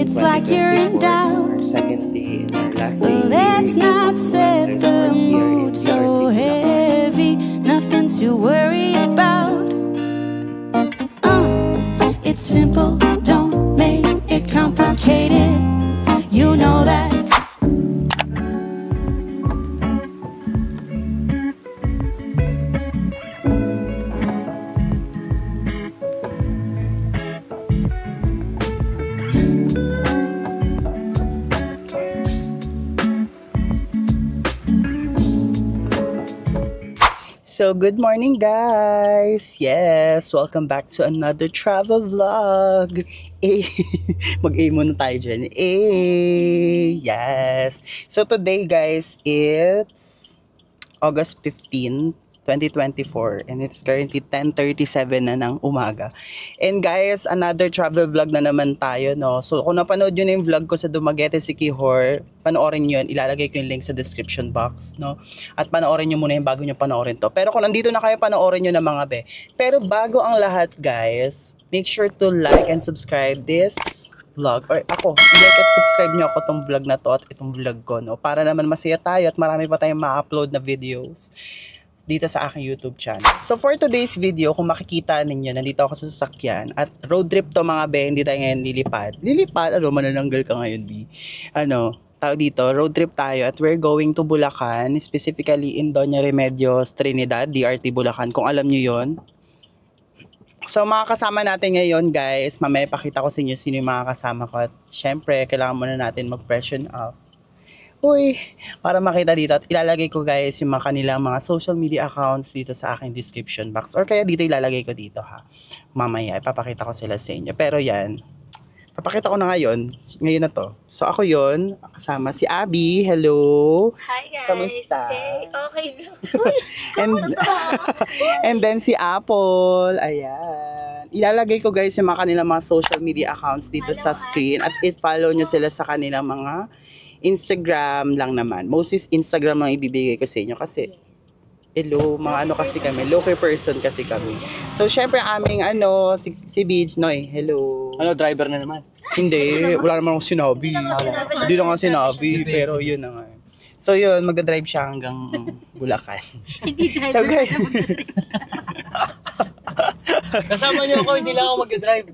It's like you're in doubt. Our second day and our last day. Well, let's not set the mood so heavy. Nothing to worry about. It's simple, don't make it complicated. You know that. So, good morning guys! Yes, welcome back to another travel vlog. Mag-A muna tayo dyan. Yes! So, today guys, it's August 15, 2024 and it's currently 10:37 na ng umaga. And guys, another travel vlog na naman tayo, no? So kung napanood nyo na yung vlog ko sa Dumaguete, Siquijor, panoorin nyo yun, ilalagay ko yung link sa description box, no? At panoorin nyo muna yung bago nyo panoorin to. Pero kung nandito na kayo, panoorin nyo na mga be. Pero bago ang lahat guys, make sure to like and subscribe this vlog, or ako, like at subscribe nyo ako tong vlog na to at itong vlog ko, no? Para naman masaya tayo at marami pa tayong ma-upload na videos dito sa aking YouTube channel. So for today's video, kung makikita ninyo, nandito ako sa sasakyan at road trip to mga be, hindi tayo ngayon lilipad. Lilipad? Ano, manananggal ka ngayon, B? Ano, tao dito, road trip tayo at we're going to Bulacan, specifically in Doña Remedios, Trinidad, DRT Bulacan, kung alam nyo yon. So mga kasama natin ngayon guys, mamaya pakita ko sa inyo sino yung mga kasama ko at syempre kailangan muna natin mag-freshen up. Uy, para makita dito at ilalagay ko guys yung mga kanilang mga social media accounts dito sa aking description box or kaya dito ilalagay ko dito ha. Mamaya ipapakita ko sila sa inyo. Pero yan, papakita ko na ngayon na to. So ako yon, kasama si Abby. Hello. Hi guys. Kamusta? Hey, okay lang. And then si Apple, ayan. Ilalagay ko guys yung mga kanilang mga social media accounts dito sa screen at i-follow nyo sila sa kanilang mga Instagram lang naman. Mostly Instagram ang ibibigay ko sa inyo kasi hello, mga ano kasi kami, local person kasi kami. So syempre aming si Beach Noy, hello. Ano, driver na naman? Hindi, wala naman akong sinabi. Hindi na nga sinabi, pero yun na nga. So yun, magdadrive siya hanggang Bulacan. Hindi driver. So guys, Kasama niyo ako, hindi lang ako mag-drive.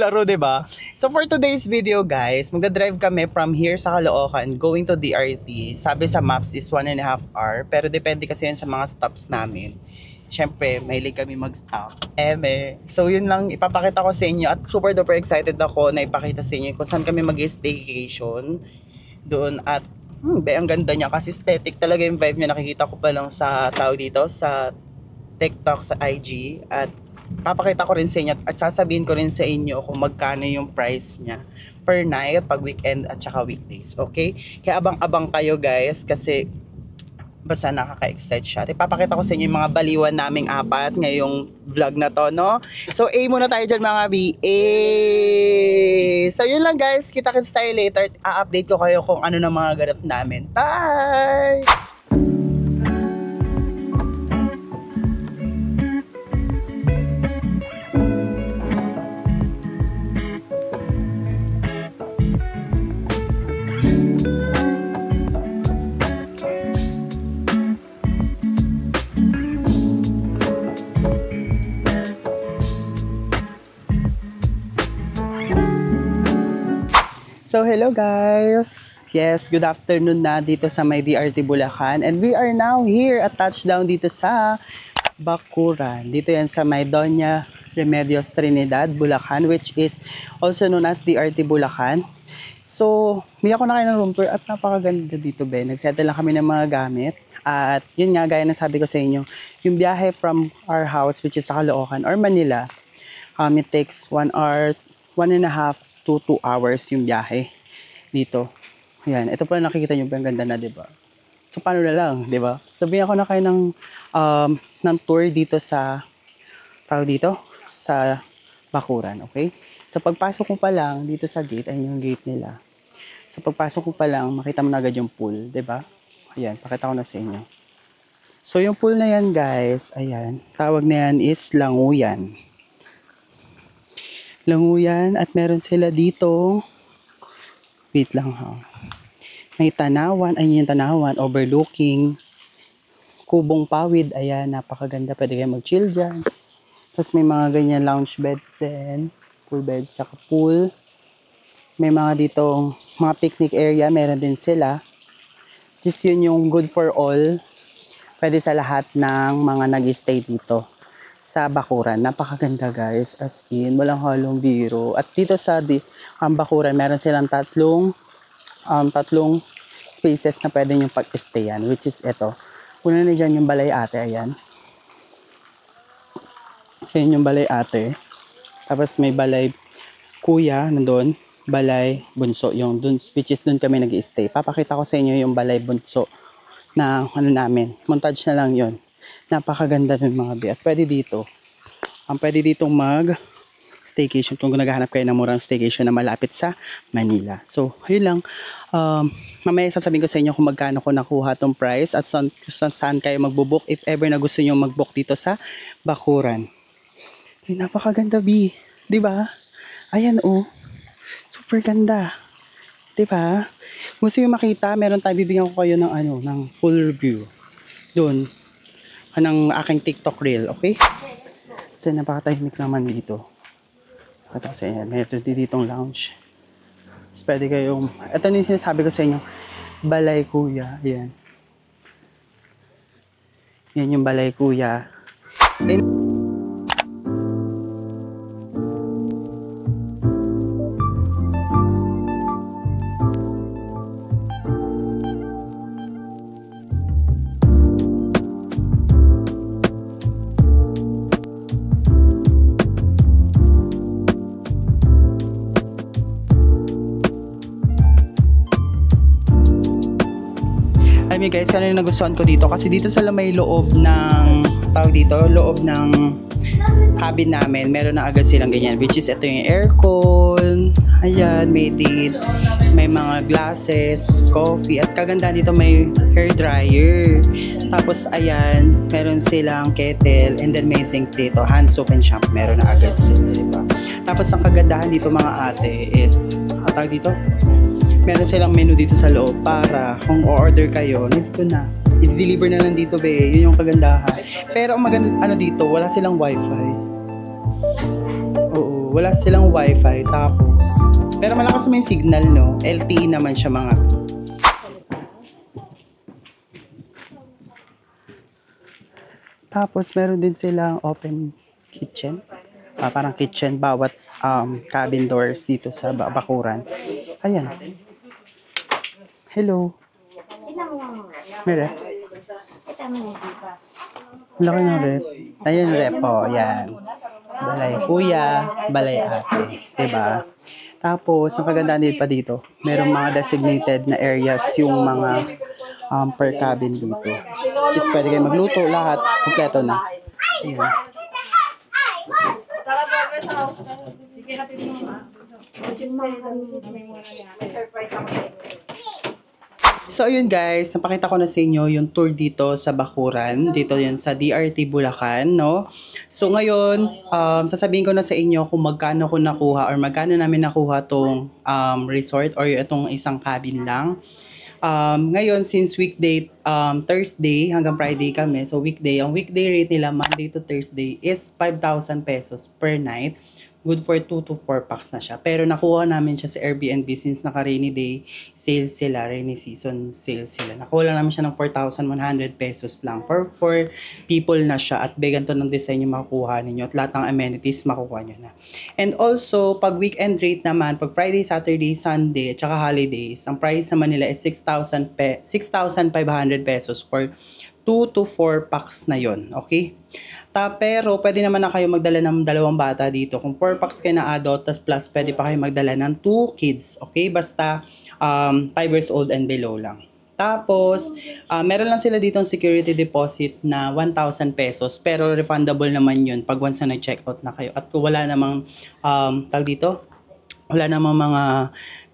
laro, diba? So for today's video guys, magdadrive kami from here sa Caloocan going to DRT. Sabi sa maps is 1.5 hour, pero depende kasi yan sa mga stops namin. Siyempre, mahilig kami mag-stop. So yun lang ipapakita ko sa inyo at super duper excited ako na ipakita sa inyo kung saan kami mag-staycation doon at ang ganda niya kasi aesthetic talaga yung vibe niya. Nakikita ko pa lang sa tao dito sa TikTok, sa IG at papakita ko rin sa inyo at sasabihin ko rin sa inyo kung magkano yung price niya per night pag weekend at saka weekdays, okay? Kaya abang-abang kayo guys kasi basta nakaka-excite siya. Ipapakita ko sa inyo yung mga baliwan naming apat ngayong vlog na to, no? So A muna tayo dyan mga B. A! So yun lang guys, kita-kits tayo later. A-update ko kayo kung ano na mga ganap namin. Bye! So hello guys! Yes, good afternoon na dito sa may DRT Bulacan and we are now here at touchdown dito sa Bacuran. Dito yan sa may Doña Remedios Trinidad, Bulacan, which is also known as DRT Bulacan. So, may ako na kayo ng room tour at napakaganda dito be. Nagsettle lang kami ng mga gamit at yun nga gaya na sabi ko sa inyo, yung biyahe from our house which is sa Caloocan or Manila, it takes 1 hour, 1.5 to 2 hours yung biyahe dito. Ayan, ito pala nakikita nyo ba ang ganda na, diba? So, paano na lang, diba? Sabihin ako na kayo ng tour dito sa, sa Bacuran, okay? So, pagpasok ko pa lang dito sa gate, ayun yung gate nila. So, pagpasok ko pa lang, makita mo na agad yung pool, diba? Ayan, pakita ko na sa inyo. So, yung pool na yan, guys, ayan, tawag na yan is Languyan. Languyan. At meron sila dito. Wait lang ha. May tanawan. Ayun yung tanawan. Overlooking. Kubong pawid. Ayan, napakaganda. Pwede kayo mag-chill dyan. Tapos may mga ganyan lounge beds din. Pool beds, saka pool. May mga ditong mga picnic area. Meron din sila. Just yun yung good for all. Pwede sa lahat ng mga nag-stay dito sa Bakuran. Napakaganda guys. As in, walang halong biro. At dito sa Bakuran, meron silang tatlong spaces na pwede nyo pag-stayan. Which is ito. Una na dyan yung balay ate. Ayan. Ayan yung balay ate. Tapos may balay kuya nandun. Balay bunso. Yung dun, which is dun kami nag-stay. Papakita ko sa inyo yung balay bunso na ano namin. Montage na lang yon. Napakaganda ng mga bi. At pwede dito. Pwede ditong mag-staycation kung naghahanap kayo ng murang staycation na malapit sa Manila. So, yun lang. Mamaya sasabihin ko sa inyo kung magkano ko nakuha tong price at saan kayo magbubook if ever na gusto nyo magbook dito sa Bakuran. Ay, napakaganda, bi. Diba? Ayan, oh. Super ganda. Diba? Gusto nyo makita, meron tayo, bibigyan ko kayo ng full review. Doon. Ng aking TikTok reel, okay? Kasi napakatahimik naman dito. Ito sa inyo, meron ditong lounge. Tapos pwede kayong, ito na yung sinasabi ko sa inyo, balay kuya, ayan. Yan yung balay kuya. Alam niyo guys, ano yung nagustuhan ko dito? Kasi dito sa may loob ng, loob ng cabin namin, meron na agad silang ganyan. Which is, ito yung aircon, ayan, may date, may mga glasses, coffee, at kagandahan dito may hair dryer. Tapos, ayan, meron silang kettle, and then may zinc dito, hand soap and shampoo, meron na agad sila, diba? Tapos, ang kagandahan dito mga ate is, dito, meron silang menu dito sa loob para kung o-order kayo, nandito na. I-deliver na lang dito, be. Yun yung kagandahan. Pero ang maganda, dito, wala silang wifi. Oo, wala silang wifi. Tapos, pero malakas naman yung signal, no? LTE naman siya, mga. Tapos, meron din silang open kitchen. Parang kitchen, bawat cabin doors dito sa Bakuran. Ayan. Hello. May rep? Laki ng rep. Ayan rep. Oh, yan. Balay kuya, balay ate. Diba? Tapos, ang kagandaan din pa dito, merong mga designated na areas yung mga per cabin dito. Which is pwede kayo magluto, lahat. Kompleto na. Ayan. So ayun guys, napakita ko na sa inyo yung tour dito sa Bakuran. Dito yan sa DRT Bulacan, no? So ngayon, sasabihin ko na sa inyo kung magkano ko nakuha or magkano namin nakuha tong resort or itong isang cabin lang. Ngayon, since weekday, Thursday hanggang Friday kami, so weekday, ang weekday rate nila Monday to Thursday is 5,000 pesos per night. Good for 2 to 4 packs na siya. Pero nakuha namin siya sa Airbnb since naka-rainy day sales sila, rainy season sales sila. Nakuha lang namin siya ng 4,100 pesos lang. For 4 people na siya at began to ng design yung makukuha ninyo at lahat ng amenities makukuha nyo na. And also, pag weekend rate naman, pag Friday, Saturday, Sunday, at saka holidays, ang price naman nila is 6,500 pesos for 2 to 4 packs na yon, okay? Pero pwede naman na kayo magdala ng 2 bata dito. Kung 4 packs kayo na adult, tas plus pwede pa kayo magdala ng 2 kids, okay? Basta 5 years old and below lang. Tapos, meron lang sila dito security deposit na 1,000 pesos. Pero refundable naman yun pag once na nag-check out na kayo. At kung wala namang, wala namang mga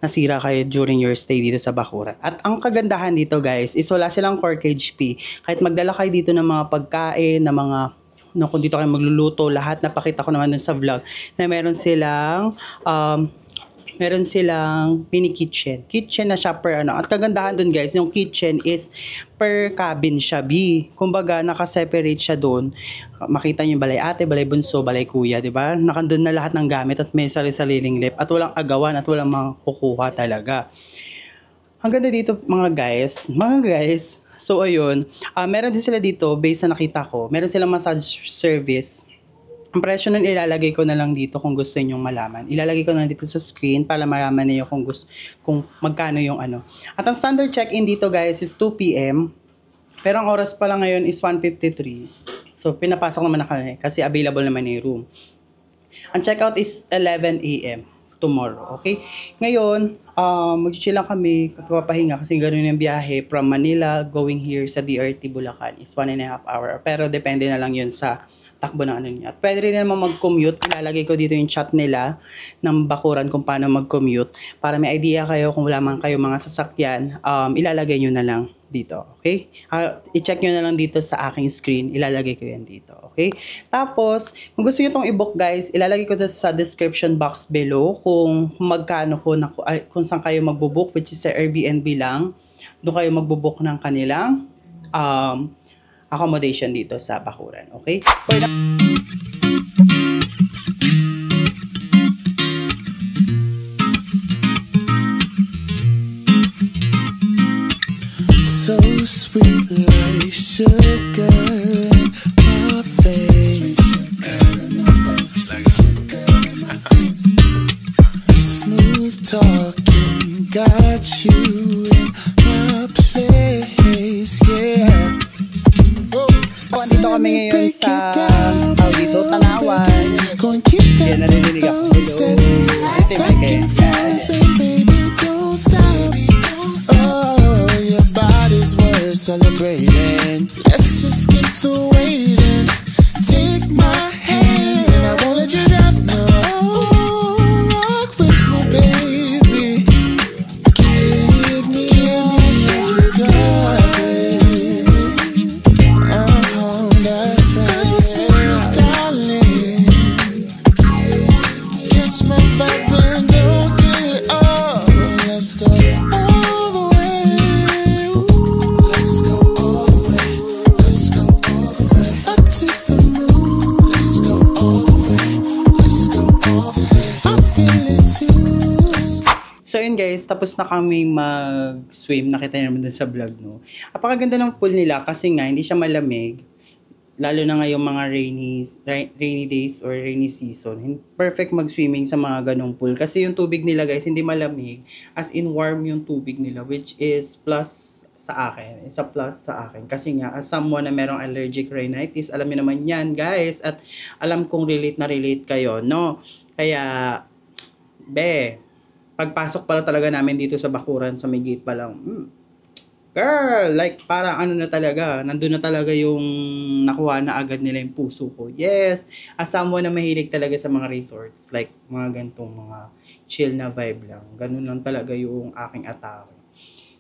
nasira kayo during your stay dito sa Bakuran. At ang kagandahan dito guys is wala silang corkage fee. Kahit magdala kayo dito ng mga pagkain, ng mga no, kung dito kayo magluluto, lahat napakita ko naman dun sa vlog na meron silang mini kitchen. Kitchen na siya per ano. At kagandahan dun guys, yung kitchen is per cabin siya, B. Kumbaga, naka-separate siya dun. Makita niyo yung balay ate, balay bunso, balay kuya, di ba? Nakandun na lahat ng gamit at may sarili-sariling lip at walang agawan at walang mga kukuha talaga. Ang ganda dito mga guys. So ayun, meron din sila dito based sa nakita ko. Meron silang massage service. Ang presyo nun ilalagay ko na lang dito kung gusto ninyong malaman. Ilalagay ko na dito sa screen para malaman niyo kung magkano yung ano. At ang standard check-in dito guys is 2 p.m. Pero ang oras pa lang ngayon is 1:53. So pinapasok naman na kami kasi available naman yung room. Ang check-out is 11 a.m. tomorrow, okay? Ngayon, mag-chill lang kami, papahinga kasi ganoon yung biyahe from Manila going here sa DRT Bulacan is 1.5 hour. Pero depende na lang yun sa takbo ng ano niya. At pwede rin naman mag-commute. Ilalagay ko dito yung chat nila ng Bakuran kung paano mag-commute. Para may idea kayo kung wala man kayo mga sasakyan, ilalagay nyo na lang dito, okay? I-check nyo na lang dito sa aking screen. Ilalagay ko yan dito, okay? Tapos, kung gusto nyo itong i-book guys, ilalagay ko dito sa description box below kung magkano kung saan kayo magbo-book, which is sa Airbnb lang. Doon kayo magbo-book ng kanilang accommodation dito sa Bakuran, okay? So sweet like sugar in my face. Smooth talking got you in my place, yeah. Dito kami ngayon sa dito, Tanawan. Yan, narinig ako. Oh, your body's worth celebrating. Let's just skip the waiting. Take my hand, I won't let you down. No, rock with me, baby. Give me all you got, baby. That's right, darling. Kiss my vibe and don't get up. Let's go. So yun guys, tapos na kami mag-swim. Nakita niyo naman dun sa vlog, no? Apakaganda ng pool nila kasi nga hindi siya malamig. Lalo na ngayong mga rainy days or rainy season. Perfect mag-swimming sa mga ganong pool. Kasi yung tubig nila guys, hindi malamig. As in warm yung tubig nila, which is plus sa akin. It's a plus sa akin. Kasi nga, as someone na merong allergic rhinitis, alam niyo naman yan guys. At alam kong relate kayo, no? Kaya, pagpasok pa lang talaga namin dito sa Bakuran, sa may gate pa lang, girl, like parang ano na talaga, nandun na talaga yung nakuha na agad nila yung puso ko. Yes, as someone na mahilig talaga sa mga resorts, like mga gantong mga chill na vibe lang. Ganun lang talaga yung aking atake.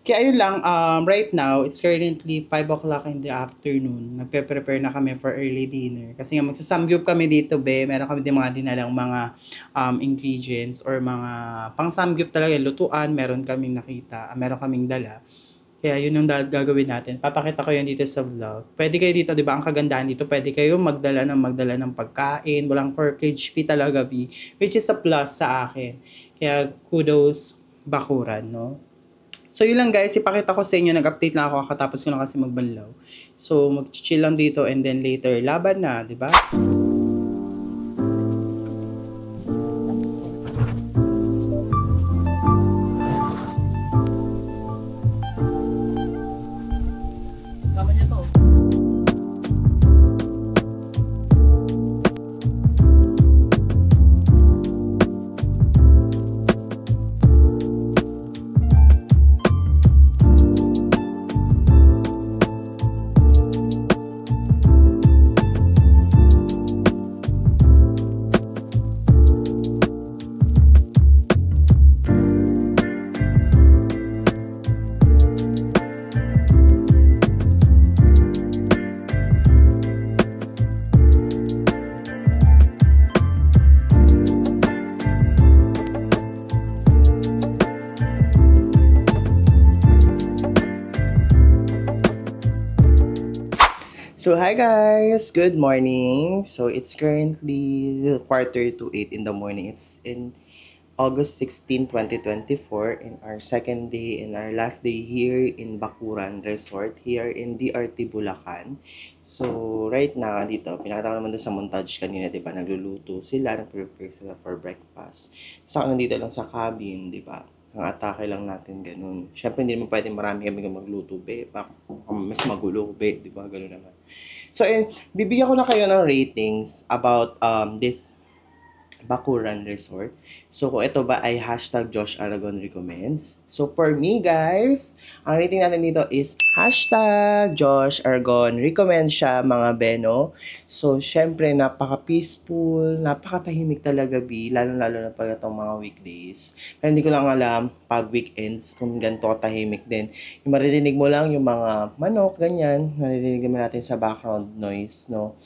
Kaya ayun lang, right now, it's currently 5 o'clock in the afternoon. Nagpe-prepare na kami for early dinner. Kasi nga magsasamgyup kami dito, meron kami din mga dinalang mga ingredients or mga pang-samgyup talaga, lutuan, meron kaming nakita, meron kaming dala. Kaya yun ang gagawin natin. Papakita ko yun dito sa vlog. Pwede kayo dito, di ba? Ang kagandahan dito, pwede kayo magdala ng pagkain. Walang corkage fee talaga, which is a plus sa akin. Kaya kudos Bakuran, no? So yun lang guys, ipakita ko sa inyo, nag-update na ako kakatapos ko na kasi magbanlaw. So mag-chill lang dito and then later, laban na, di ba? Tama niya to. So, hi guys! Good morning! So, it's currently 7:45 in the morning. It's in August 16, 2024 in our second day and our last day here in Bacuran Resort here in DRT Bulacan. So, right now, dito, pinakita ko naman doon sa montage kanina, di ba? Nagluluto sila, nag-prepare sila for breakfast. Sa akin, nandito lang sa cabin, di ba? Ang atake lang natin, ganun. Siyempre, hindi naman pwede marami kami magluto, be. Baka mas magulo, be. Di ba? Ganun naman. So, bibigyan ko na kayo ng ratings about this Bacuran Resort. So, kung ito ba ay hashtag Josh Aragon Recommends. So, for me, guys, ang rating natin dito is hashtag Josh Aragon Recommends siya, mga beno. So, syempre, napaka-peaceful, napaka-tahimik talaga, lalo-lalo na pag itong mga weekdays. Pero hindi ko lang alam, pag weekends, kung ganito tahimik din. Yung maririnig mo lang yung mga manok, ganyan, naririnig naman natin sa background noise, no?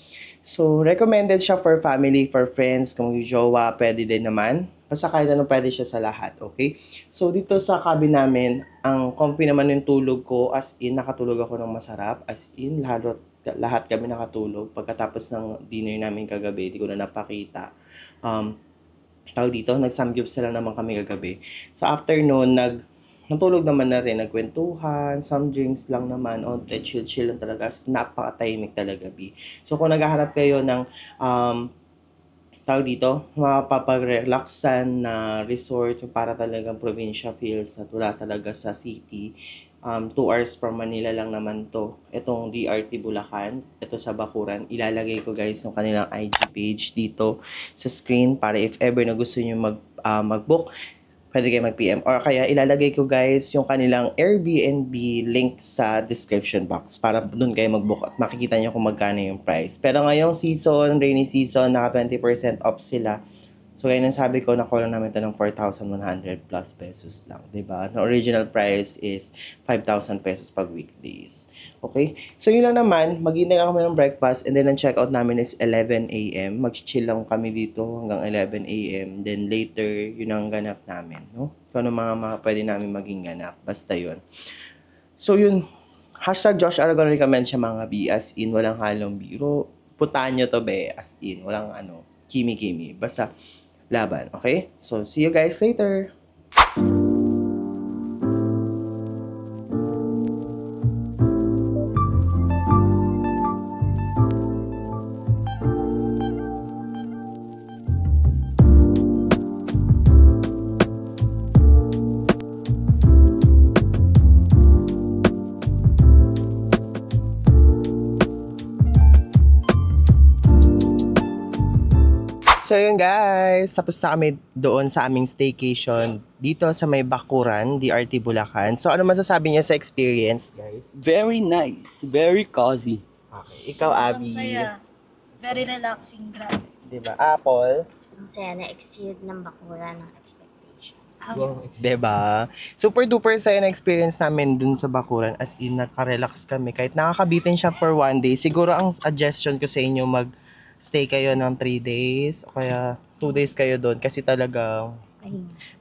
So, recommended siya for family, for friends, kung yung jowa, pwede din naman. Basta kahit ano, pwede siya sa lahat, okay? So, dito sa cabin namin, ang comfy naman yung tulog ko, as in, nakatulog ako ng masarap, as in, lahat kami nakatulog. Pagkatapos ng dinner namin kagabi, di ko na napakita. Tawag dito, nag-samgyup sila naman kami kagabi. So, afternoon, natulog naman na rin, nagkwentuhan, some drinks lang naman, chill lang talaga, napaka-tahimik talaga, So, kung naghahanap kayo ng, tawag dito, mapapag-relaxan na resort, yung para talagang provincia feels at wala talaga sa city, 2 hours from Manila lang naman to. Itong DRT Bulacan, ito sa Bacuran. Ilalagay ko guys yung kanilang IG page dito sa screen para if ever na gusto nyo mag-book, pwede kayo mag-PM. Or kaya ilalagay ko guys yung kanilang Airbnb link sa description box para doon kayo mag-book at makikita nyo kung magkano yung price. Pero ngayong season, rainy season, naka 20% off sila. So, kaya nang sabi ko, nakuha lang namin ito ng 4,100 plus pesos lang, diba? The original price is 5,000 pesos pag weekdays. Okay? So, yun lang naman. Maghintay lang kami ng breakfast and then ang check-out namin is 11 a.m. Mag-chill lang kami dito hanggang 11 a.m. Then later, yun ang ganap namin, no? So, ano mga pwede namin maging ganap. Basta yun. So, yun. Hashtag Josh Aragon Recommends siya, mga B. As in, walang halong biro. Puntahan nyo to, be. As in, walang kimi-kimi. Basta, laban, okay? So, see you guys later! So yun guys, tapos na kami doon sa aming staycation dito sa may Bacuran, DRT Bulacan. So ano masasabi niyo sa experience, guys? Very nice. Very cozy. Okay, ikaw Abby. Ang saya. Very relaxing, grabe. Diba? Apple. Ang saya na-exceed ng Bacuran ng expectation. Diba? Super duper saya na experience namin dun sa Bacuran. As in, nakarelax kami. Kahit nakakabitin siya for 1 day. Siguro ang suggestion ko sa inyo stay kayo ng 3 days o kaya 2 days kayo doon kasi talaga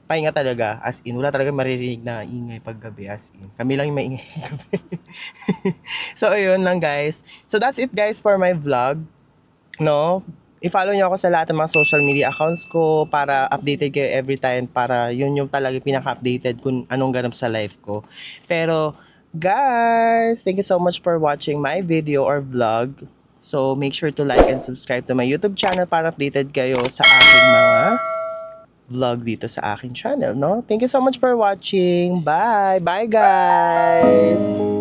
pahinga talaga, as in wala talaga maririnig na ingay paggabi, as in kami lang yung maingay gabi. So ayun lang guys, so that's it guys for my vlog, no? I-follow nyo ako sa lahat ng mga social media accounts ko para updated kayo every time, para yun yung talaga pinaka-updated kung anong ganap sa life ko. Pero guys, thank you so much for watching my video or vlog. So, make sure to like and subscribe to my YouTube channel para updated kayo sa aking mga vlog dito sa aking channel, no? Thank you so much for watching. Bye! Bye, guys!